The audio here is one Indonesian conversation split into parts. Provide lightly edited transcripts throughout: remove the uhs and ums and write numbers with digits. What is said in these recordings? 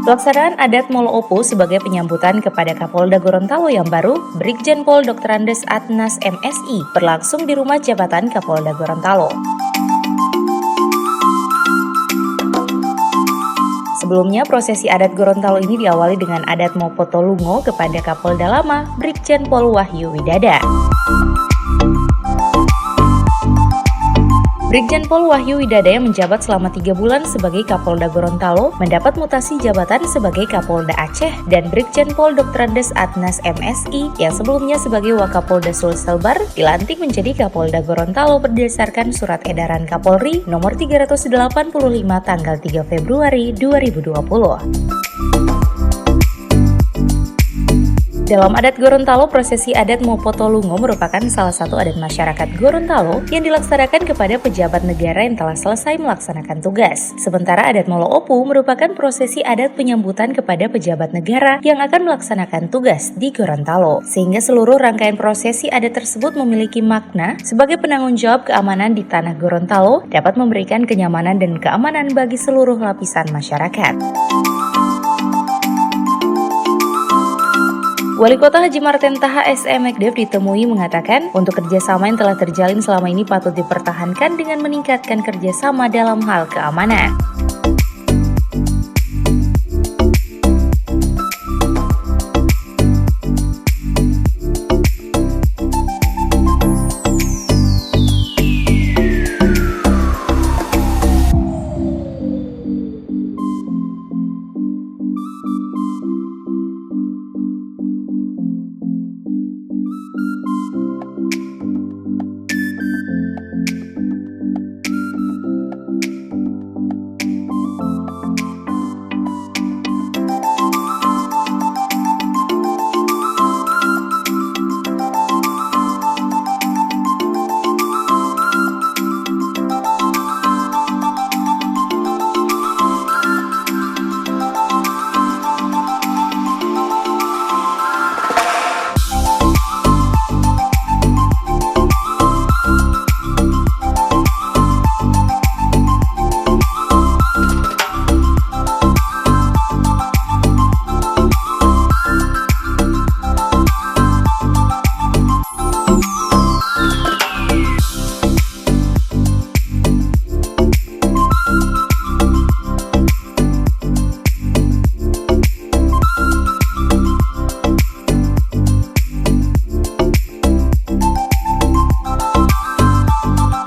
Pelaksanaan adat Molo Opu sebagai penyambutan kepada Kapolda Gorontalo yang baru, Brigjen Pol Dr. Andes Atnas MSI, berlangsung di Rumah Jabatan Kapolda Gorontalo. Sebelumnya, prosesi adat Gorontalo ini diawali dengan adat Mopotolungo kepada Kapolda Lama, Brigjen Pol Wahyu Widada. Brigjen Pol Wahyu Widada yang menjabat selama 3 bulan sebagai Kapolda Gorontalo mendapat mutasi jabatan sebagai Kapolda Aceh, dan Brigjen Pol Dr. Andes Atnas MSI yang sebelumnya sebagai Wakapolda Sulselbar dilantik menjadi Kapolda Gorontalo berdasarkan Surat Edaran Kapolri nomor 385 tanggal 3 Februari 2020. Dalam adat Gorontalo, prosesi adat Mopotolungo merupakan salah satu adat masyarakat Gorontalo yang dilaksanakan kepada pejabat negara yang telah selesai melaksanakan tugas. Sementara adat Molo Opu merupakan prosesi adat penyambutan kepada pejabat negara yang akan melaksanakan tugas di Gorontalo. Sehingga seluruh rangkaian prosesi adat tersebut memiliki makna sebagai penanggung jawab keamanan di tanah Gorontalo, dapat memberikan kenyamanan dan keamanan bagi seluruh lapisan masyarakat. Wali Kota Haji Marten Taha S.E. Mekdev ditemui mengatakan untuk kerjasama yang telah terjalin selama ini patut dipertahankan dengan meningkatkan kerjasama dalam hal keamanan.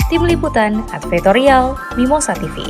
Tim Liputan Advertorial Mimosa TV.